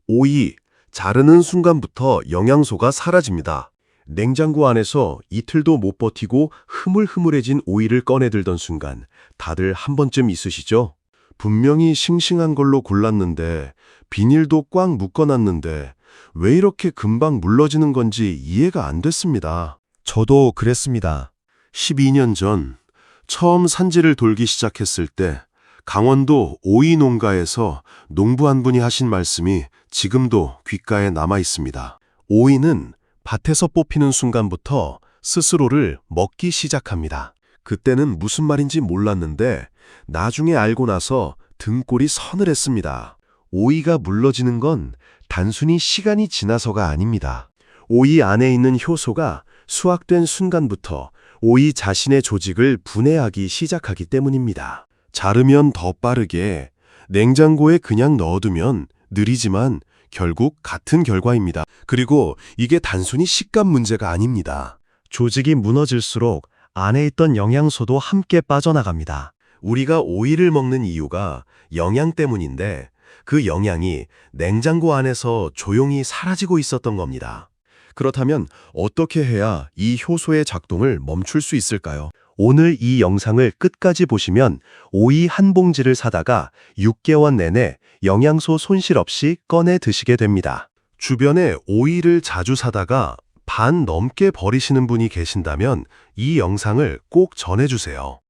오이, 자르는 순간부터 영양소가 사라집니다. 냉장고 안에서 이틀도 못 버티고 흐물흐물해진 오이를 꺼내들던 순간 다들 한 번쯤 있으시죠? 분명히 싱싱한 걸로 골랐는데 비닐도 꽉 묶어놨는데 왜 이렇게 금방 물러지는 건지 이해가 안 됐습니다. 저도 그랬습니다. 12년 전 처음 산지를 돌기 시작했을 때 강원도 오이 농가에서 농부 한 분이 하신 말씀이 지금도 귓가에 남아 있습니다. 오이는 밭에서 뽑히는 순간부터 스스로를 먹기 시작합니다. 그때는 무슨 말인지 몰랐는데 나중에 알고 나서 등골이 서늘했습니다. 오이가 물러지는 건 단순히 시간이 지나서가 아닙니다. 오이 안에 있는 효소가 수확된 순간부터 오이 자신의 조직을 분해하기 시작하기 때문입니다. 자르면 더 빠르게, 냉장고에 그냥 넣어두면 느리지만 결국 같은 결과입니다. 그리고 이게 단순히 식감 문제가 아닙니다. 조직이 무너질수록 안에 있던 영양소도 함께 빠져나갑니다. 우리가 오이를 먹는 이유가 영양 때문인데 그 영양이 냉장고 안에서 조용히 사라지고 있었던 겁니다. 그렇다면 어떻게 해야 이 효소의 작동을 멈출 수 있을까요? 오늘 이 영상을 끝까지 보시면 오이 한 봉지를 사다가 6개월 내내 영양소 손실 없이 꺼내 드시게 됩니다. 주변에 오이를 자주 사다가 반 넘게 버리시는 분이 계신다면 이 영상을 꼭 전해주세요.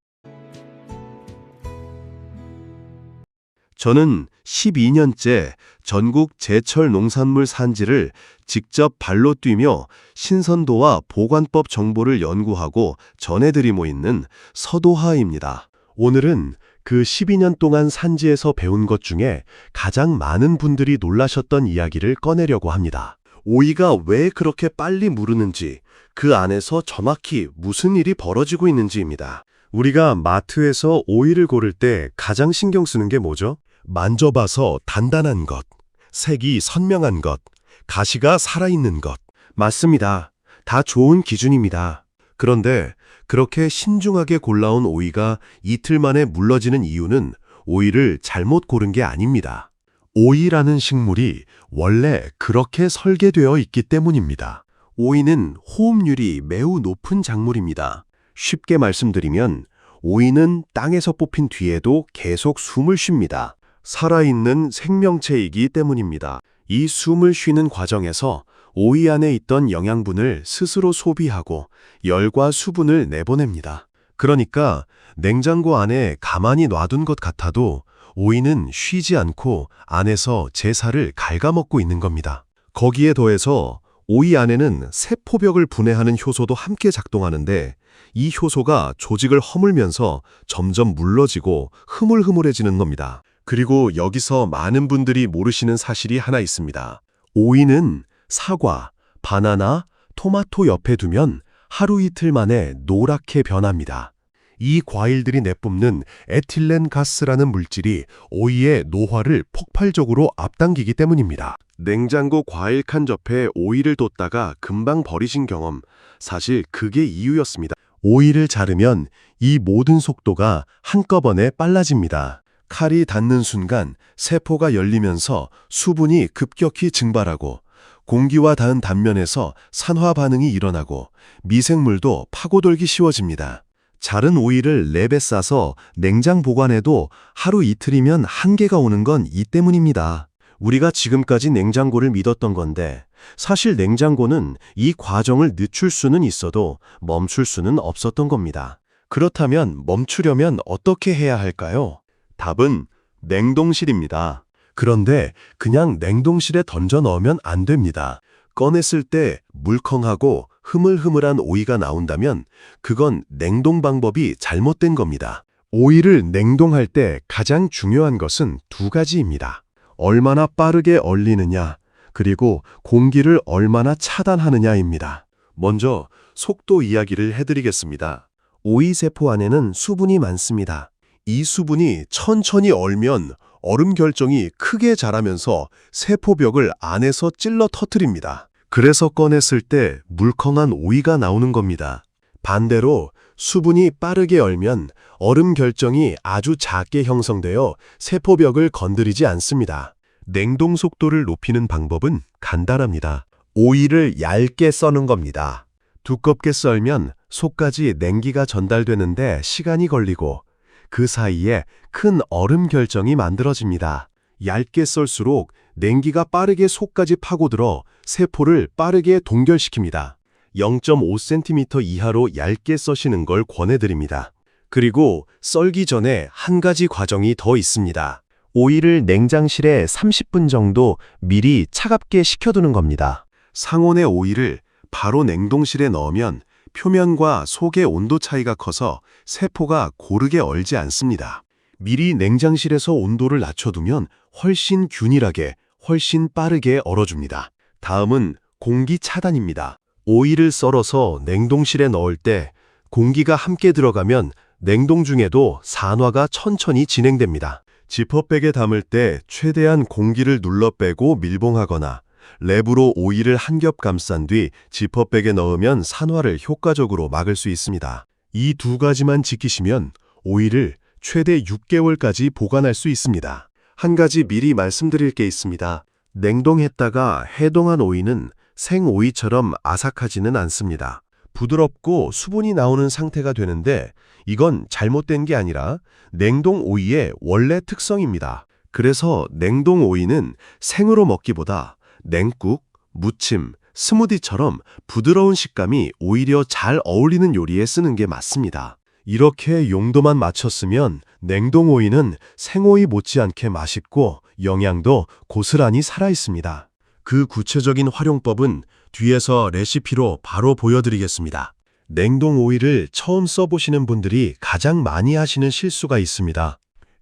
저는 12년째 전국 제철 농산물 산지를 직접 발로 뛰며 신선도와 보관법 정보를 연구하고 전해드리고 있는 서도하입니다. 오늘은 그 12년 동안 산지에서 배운 것 중에 가장 많은 분들이 놀라셨던 이야기를 꺼내려고 합니다. 오이가 왜 그렇게 빨리 무르는지, 그 안에서 정확히 무슨 일이 벌어지고 있는지입니다. 우리가 마트에서 오이를 고를 때 가장 신경 쓰는 게 뭐죠? 만져봐서 단단한 것, 색이 선명한 것, 가시가 살아있는 것. 맞습니다. 다 좋은 기준입니다. 그런데 그렇게 신중하게 골라온 오이가 이틀 만에 물러지는 이유는 오이를 잘못 고른 게 아닙니다. 오이라는 식물이 원래 그렇게 설계되어 있기 때문입니다. 오이는 호흡률이 매우 높은 작물입니다. 쉽게 말씀드리면 오이는 땅에서 뽑힌 뒤에도 계속 숨을 쉽니다. 살아있는 생명체이기 때문입니다. 이 숨을 쉬는 과정에서 오이 안에 있던 영양분을 스스로 소비하고 열과 수분을 내보냅니다. 그러니까 냉장고 안에 가만히 놔둔 것 같아도 오이는 쉬지 않고 안에서 제사를 갉아먹고 있는 겁니다. 거기에 더해서 오이 안에는 세포벽을 분해하는 효소도 함께 작동하는데 이 효소가 조직을 허물면서 점점 물러지고 흐물흐물해지는 겁니다. 그리고 여기서 많은 분들이 모르시는 사실이 하나 있습니다. 오이는 사과, 바나나, 토마토 옆에 두면 하루 이틀 만에 노랗게 변합니다. 이 과일들이 내뿜는 에틸렌 가스라는 물질이 오이의 노화를 폭발적으로 앞당기기 때문입니다. 냉장고 과일 칸 옆에 오이를 뒀다가 금방 버리신 경험, 사실 그게 이유였습니다. 오이를 자르면 이 모든 속도가 한꺼번에 빨라집니다. 칼이 닿는 순간 세포가 열리면서 수분이 급격히 증발하고 공기와 닿은 단면에서 산화 반응이 일어나고 미생물도 파고들기 쉬워집니다. 자른 오이를 랩에 싸서 냉장 보관해도 하루 이틀이면 한계가 오는 건 이 때문입니다. 우리가 지금까지 냉장고를 믿었던 건데 사실 냉장고는 이 과정을 늦출 수는 있어도 멈출 수는 없었던 겁니다. 그렇다면 멈추려면 어떻게 해야 할까요? 답은 냉동실입니다. 그런데 그냥 냉동실에 던져 넣으면 안 됩니다. 꺼냈을 때 물컹하고 흐물흐물한 오이가 나온다면 그건 냉동 방법이 잘못된 겁니다. 오이를 냉동할 때 가장 중요한 것은 두 가지입니다. 얼마나 빠르게 얼리느냐, 그리고 공기를 얼마나 차단하느냐입니다. 먼저 속도 이야기를 해드리겠습니다. 오이 세포 안에는 수분이 많습니다. 이 수분이 천천히 얼면 얼음 결정이 크게 자라면서 세포벽을 안에서 찔러 터뜨립니다. 그래서 꺼냈을 때 물컹한 오이가 나오는 겁니다. 반대로 수분이 빠르게 얼면 얼음 결정이 아주 작게 형성되어 세포벽을 건드리지 않습니다. 냉동 속도를 높이는 방법은 간단합니다. 오이를 얇게 써는 겁니다. 두껍게 썰면 속까지 냉기가 전달되는데 시간이 걸리고 그 사이에 큰 얼음 결정이 만들어집니다. 얇게 썰수록 냉기가 빠르게 속까지 파고들어 세포를 빠르게 동결시킵니다. 0.5cm 이하로 얇게 써시는 걸 권해드립니다. 그리고 썰기 전에 한 가지 과정이 더 있습니다. 오이를 냉장실에 30분 정도 미리 차갑게 식혀두는 겁니다. 상온의 오이를 바로 냉동실에 넣으면 표면과 속의 온도 차이가 커서 세포가 고르게 얼지 않습니다. 미리 냉장실에서 온도를 낮춰두면 훨씬 균일하게, 훨씬 빠르게 얼어줍니다. 다음은 공기 차단입니다. 오이를 썰어서 냉동실에 넣을 때 공기가 함께 들어가면 냉동 중에도 산화가 천천히 진행됩니다. 지퍼백에 담을 때 최대한 공기를 눌러 빼고 밀봉하거나 랩으로 오이를 한 겹 감싼 뒤 지퍼백에 넣으면 산화를 효과적으로 막을 수 있습니다. 이 두 가지만 지키시면 오이를 최대 6개월까지 보관할 수 있습니다. 한 가지 미리 말씀드릴 게 있습니다. 냉동했다가 해동한 오이는 생오이처럼 아삭하지는 않습니다. 부드럽고 수분이 나오는 상태가 되는데 이건 잘못된 게 아니라 냉동 오이의 원래 특성입니다. 그래서 냉동 오이는 생으로 먹기보다 냉국, 무침, 스무디처럼 부드러운 식감이 오히려 잘 어울리는 요리에 쓰는 게 맞습니다. 이렇게 용도만 맞췄으면 냉동 오이는 생오이 못지않게 맛있고 영양도 고스란히 살아있습니다. 그 구체적인 활용법은 뒤에서 레시피로 바로 보여드리겠습니다. 냉동 오이를 처음 써보시는 분들이 가장 많이 하시는 실수가 있습니다.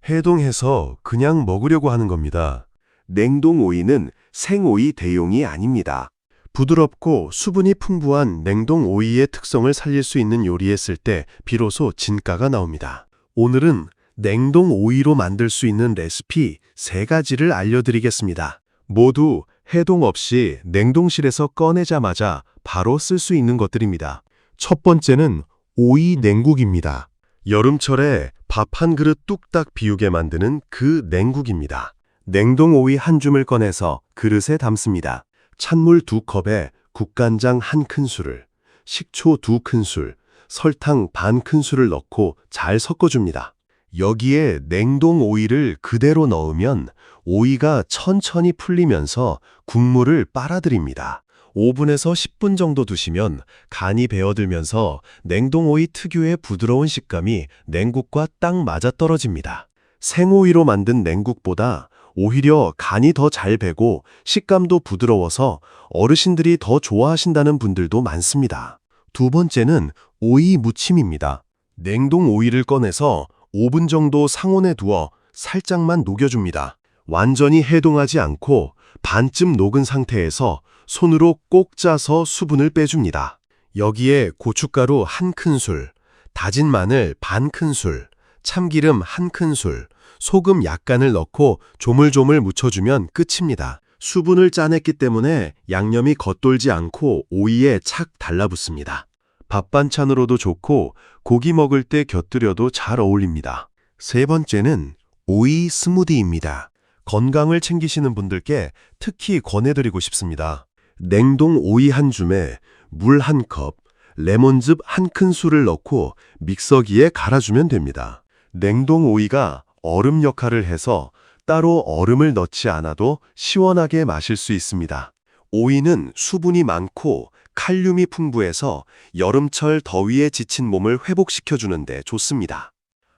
해동해서 그냥 먹으려고 하는 겁니다. 냉동 오이는 생오이 대용이 아닙니다. 부드럽고 수분이 풍부한 냉동 오이의 특성을 살릴 수 있는 요리에 쓸 때 비로소 진가가 나옵니다. 오늘은 냉동 오이로 만들 수 있는 레시피 3가지를 알려드리겠습니다. 모두 해동 없이 냉동실에서 꺼내자마자 바로 쓸 수 있는 것들입니다. 첫 번째는 오이 냉국입니다. 여름철에 밥 한 그릇 뚝딱 비우게 만드는 그 냉국입니다. 냉동 오이 한 줌을 꺼내서 그릇에 담습니다. 찬물 2컵에 국간장 1큰술을, 식초 2큰술, 설탕 반 큰술을 넣고 잘 섞어줍니다. 여기에 냉동 오이를 그대로 넣으면 오이가 천천히 풀리면서 국물을 빨아들입니다. 5분에서 10분 정도 두시면 간이 배어들면서 냉동 오이 특유의 부드러운 식감이 냉국과 딱 맞아떨어집니다. 생오이로 만든 냉국보다 오히려 간이 더 잘 배고 식감도 부드러워서 어르신들이 더 좋아하신다는 분들도 많습니다. 두 번째는 오이 무침입니다. 냉동 오이를 꺼내서 5분 정도 상온에 두어 살짝만 녹여줍니다. 완전히 해동하지 않고 반쯤 녹은 상태에서 손으로 꼭 짜서 수분을 빼줍니다. 여기에 고춧가루 1큰술, 다진 마늘 반 큰술, 참기름 1큰술, 소금 약간을 넣고 조물조물 묻혀주면 끝입니다. 수분을 짜냈기 때문에 양념이 겉돌지 않고 오이에 착 달라붙습니다. 밥 반찬으로도 좋고 고기 먹을 때 곁들여도 잘 어울립니다. 세 번째는 오이 스무디입니다. 건강을 챙기시는 분들께 특히 권해드리고 싶습니다. 냉동 오이 한 줌에 물 1컵, 레몬즙 1큰술을 넣고 믹서기에 갈아주면 됩니다. 냉동 오이가 얼음 역할을 해서 따로 얼음을 넣지 않아도 시원하게 마실 수 있습니다. 오이는 수분이 많고 칼륨이 풍부해서 여름철 더위에 지친 몸을 회복시켜주는데 좋습니다.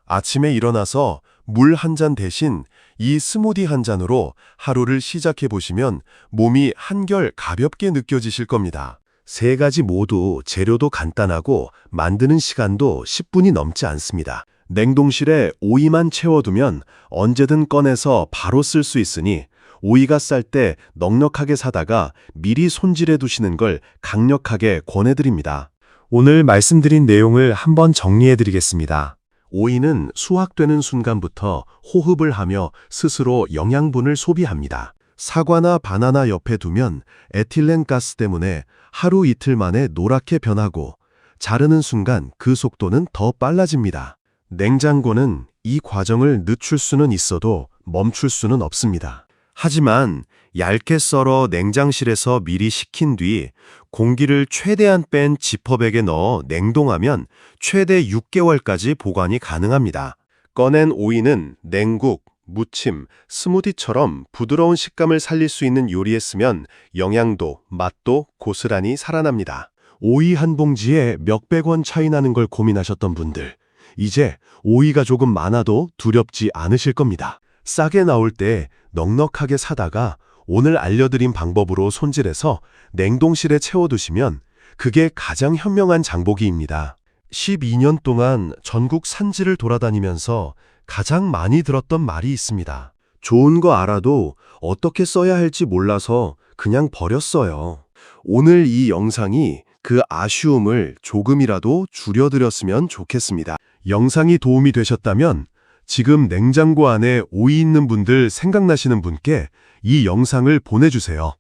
아침에 일어나서 물 한 잔 대신 이 스무디 한 잔으로 하루를 시작해 보시면 몸이 한결 가볍게 느껴지실 겁니다. 3가지 모두 재료도 간단하고 만드는 시간도 10분이 넘지 않습니다. 냉동실에 오이만 채워두면 언제든 꺼내서 바로 쓸 수 있으니 오이가 쌀 때 넉넉하게 사다가 미리 손질해 두시는 걸 강력하게 권해드립니다. 오늘 말씀드린 내용을 한번 정리해 드리겠습니다. 오이는 수확되는 순간부터 호흡을 하며 스스로 영양분을 소비합니다. 사과나 바나나 옆에 두면 에틸렌 가스 때문에 하루 이틀 만에 노랗게 변하고 자르는 순간 그 속도는 더 빨라집니다. 냉장고는 이 과정을 늦출 수는 있어도 멈출 수는 없습니다. 하지만 얇게 썰어 냉장실에서 미리 식힌 뒤 공기를 최대한 뺀 지퍼백에 넣어 냉동하면 최대 6개월까지 보관이 가능합니다. 꺼낸 오이는 냉국, 무침, 스무디처럼 부드러운 식감을 살릴 수 있는 요리에 쓰면 영양도, 맛도 고스란히 살아납니다. 오이 한 봉지에 몇백 원 차이 나는 걸 고민하셨던 분들, 이제 오이가 조금 많아도 두렵지 않으실 겁니다. 싸게 나올 때 넉넉하게 사다가 오늘 알려드린 방법으로 손질해서 냉동실에 채워두시면 그게 가장 현명한 장보기입니다. 12년 동안 전국 산지를 돌아다니면서 가장 많이 들었던 말이 있습니다. 좋은 거 알아도 어떻게 써야 할지 몰라서 그냥 버렸어요. 오늘 이 영상이 그 아쉬움을 조금이라도 줄여드렸으면 좋겠습니다. 영상이 도움이 되셨다면 지금 냉장고 안에 오이 있는 분들 생각나시는 분께 이 영상을 보내주세요.